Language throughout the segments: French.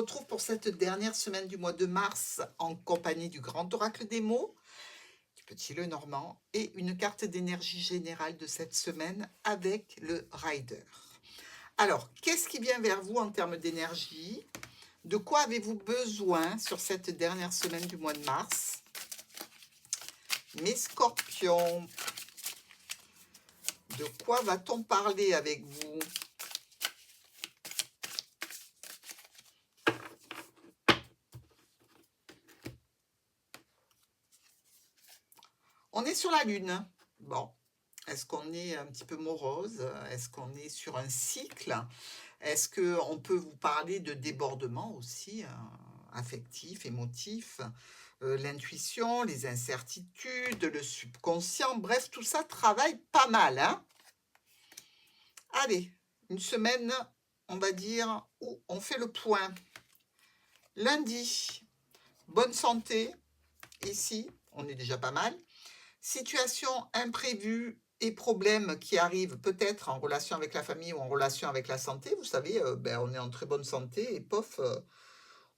retrouve pour cette dernière semaine du mois de mars en compagnie du grand oracle des mots, du petit Lenormand, et une carte d'énergie générale de cette semaine avec le Rider. Alors, qu'est-ce qui vient vers vous en termes d'énergie? De quoi avez-vous besoin sur cette dernière semaine du mois de mars? Mes scorpions, de quoi va-t-on parler avec vous? On est sur la lune. Bon, est-ce qu'on est un petit peu morose? Est-ce qu'on est sur un cycle? Est-ce qu'on peut vous parler de débordement aussi, affectif, émotif, l'intuition, les incertitudes, le subconscient, bref, tout ça travaille pas mal, hein? Allez, une semaine, on va dire, où on fait le point. Lundi, bonne santé, ici, on est déjà pas mal. Situation imprévue et problèmes qui arrivent peut-être en relation avec la famille ou en relation avec la santé. Vous savez, on est en très bonne santé et pof,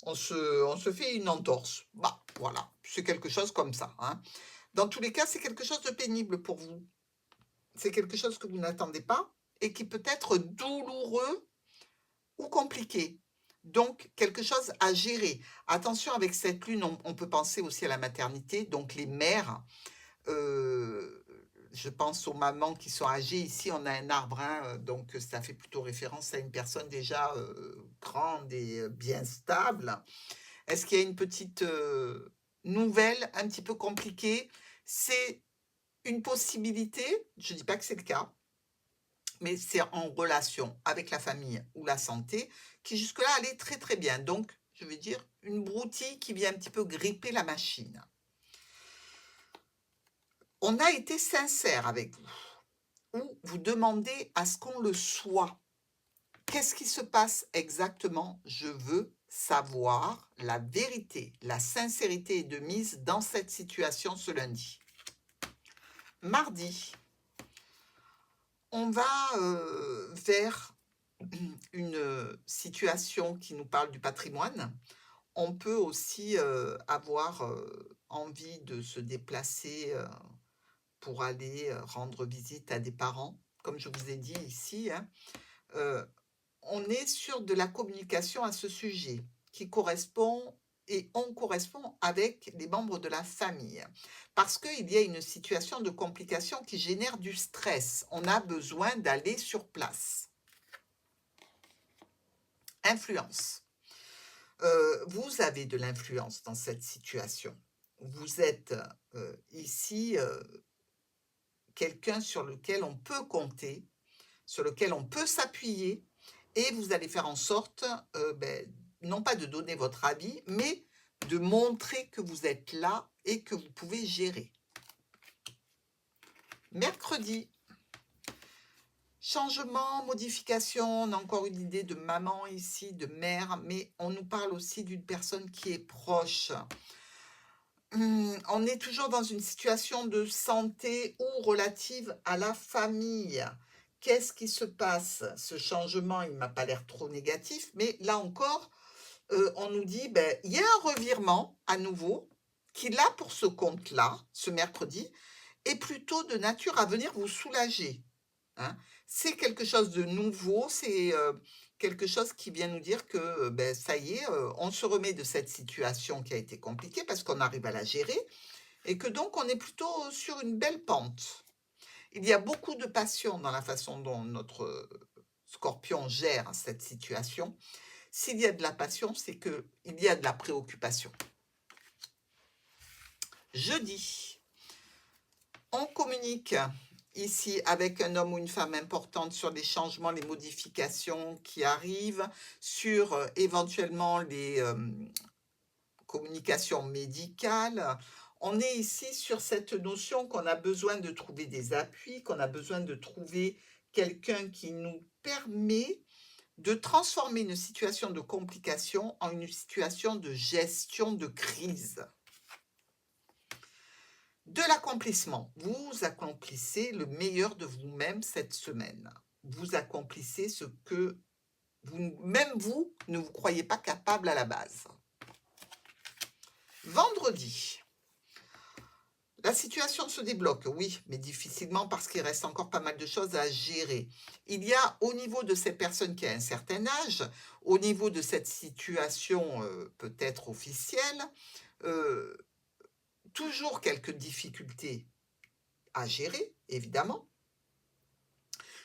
on se fait une entorse. Bah, voilà, c'est quelque chose comme ça, hein. Dans tous les cas, c'est quelque chose de pénible pour vous. C'est quelque chose que vous n'attendez pas et qui peut être douloureux ou compliqué. Donc, quelque chose à gérer. Attention avec cette lune, on peut penser aussi à la maternité, donc les mères. Euh, je pense aux mamans qui sont âgées. Ici, on a un arbre, hein, donc ça fait plutôt référence à une personne déjà grande et bien stable. Est-ce qu'il y a une petite nouvelle un petit peu compliquée? C'est une possibilité, je ne dis pas que c'est le cas, mais c'est en relation avec la famille ou la santé qui jusque-là allait très très bien. Donc, je vais dire une broutille qui vient un petit peu gripper la machine. On a été sincère avec vous, ou vous demandez à ce qu'on le soit. Qu'est-ce qui se passe exactement? Je veux savoir la vérité. La sincérité est de mise dans cette situation ce lundi. Mardi, on va vers une situation qui nous parle du patrimoine. On peut aussi avoir envie de se déplacer pour aller rendre visite à des parents, comme je vous ai dit ici, hein. Euh, on est sur de la communication à ce sujet qui correspond et on correspond avec les membres de la famille. Parce qu'il y a une situation de complication qui génère du stress. On a besoin d'aller sur place. Influence. Vous avez de l'influence dans cette situation. Vous êtes ici quelqu'un sur lequel on peut compter, sur lequel on peut s'appuyer, et vous allez faire en sorte, non pas de donner votre avis, mais de montrer que vous êtes là et que vous pouvez gérer. Mercredi, changement, modification, on a encore une idée de maman ici, de mère, mais on nous parle aussi d'une personne qui est proche. On est toujours dans une situation de santé ou relative à la famille. Qu'est-ce qui se passe? Ce changement, il ne m'a pas l'air trop négatif, mais là encore, on nous dit, il y a un revirement à nouveau qui, là, pour ce compte-là, ce mercredi, est plutôt de nature à venir vous soulager, hein. C'est quelque chose de nouveau, c'est quelque chose qui vient nous dire que ça y est, on se remet de cette situation qui a été compliquée parce qu'on arrive à la gérer et que donc on est plutôt sur une belle pente. Il y a beaucoup de passion dans la façon dont notre scorpion gère cette situation. S'il y a de la passion, c'est qu'il y a de la préoccupation. Jeudi, on communique ici avec un homme ou une femme importante sur les changements, les modifications qui arrivent, sur éventuellement les communications médicales. On est ici sur cette notion qu'on a besoin de trouver des appuis, qu'on a besoin de trouver quelqu'un qui nous permet de transformer une situation de complication en une situation de gestion de crise. De l'accomplissement. Vous accomplissez le meilleur de vous-même cette semaine. Vous accomplissez ce que Même vous ne vous croyez pas capable à la base. Vendredi, la situation se débloque, oui, mais difficilement parce qu'il reste encore pas mal de choses à gérer. Il y a au niveau de cette personne qui a un certain âge, au niveau de cette situation peut-être officielle, euh, toujours quelques difficultés à gérer, évidemment.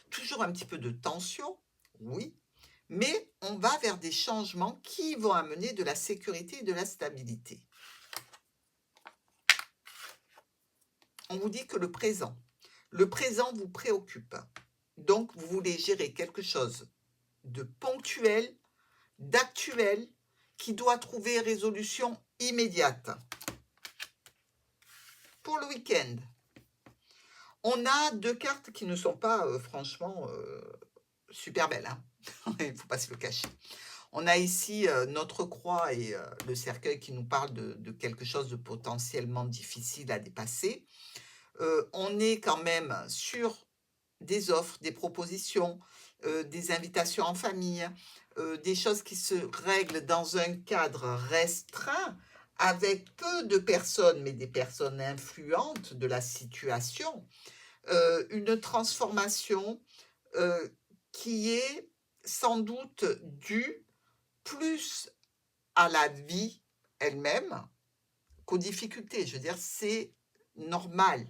Toujours un petit peu de tension, oui, mais on va vers des changements qui vont amener de la sécurité et de la stabilité. On vous dit que le présent vous préoccupe. Donc, vous voulez gérer quelque chose de ponctuel, d'actuel, qui doit trouver résolution immédiate. Pour le week-end, on a 2 cartes qui ne sont pas franchement super belles. Hein. Il ne faut pas se le cacher. On a ici notre croix et le cercueil qui nous parle de quelque chose de potentiellement difficile à dépasser. On est quand même sur des offres, des propositions, des invitations en famille, des choses qui se règlent dans un cadre restreint, avec peu de personnes, mais des personnes influentes de la situation, une transformation qui est sans doute due plus à la vie elle-même qu'aux difficultés. Je veux dire, c'est normal.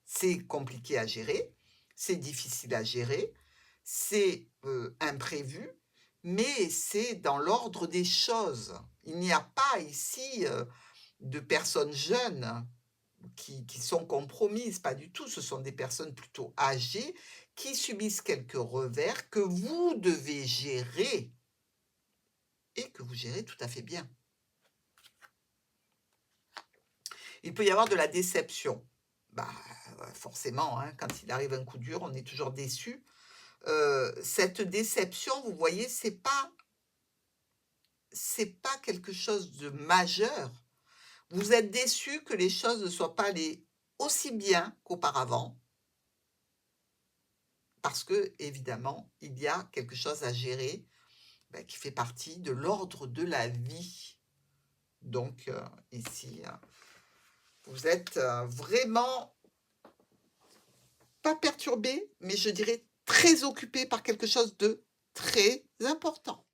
C'est compliqué à gérer, c'est difficile à gérer, c'est imprévu, mais c'est dans l'ordre des choses. Il n'y a pas ici de personnes jeunes qui sont compromises, pas du tout. Ce sont des personnes plutôt âgées qui subissent quelques revers que vous devez gérer et que vous gérez tout à fait bien. Il peut y avoir de la déception. Bah, forcément, hein, quand il arrive un coup dur, on est toujours déçu. Cette déception, vous voyez, c'est pas quelque chose de majeur. Vous êtes déçu que les choses ne soient pas allées aussi bien qu'auparavant, parce que évidemment, il y a quelque chose à gérer qui fait partie de l'ordre de la vie. Donc ici, vous êtes vraiment pas perturbé, mais je dirais très occupé par quelque chose de très important.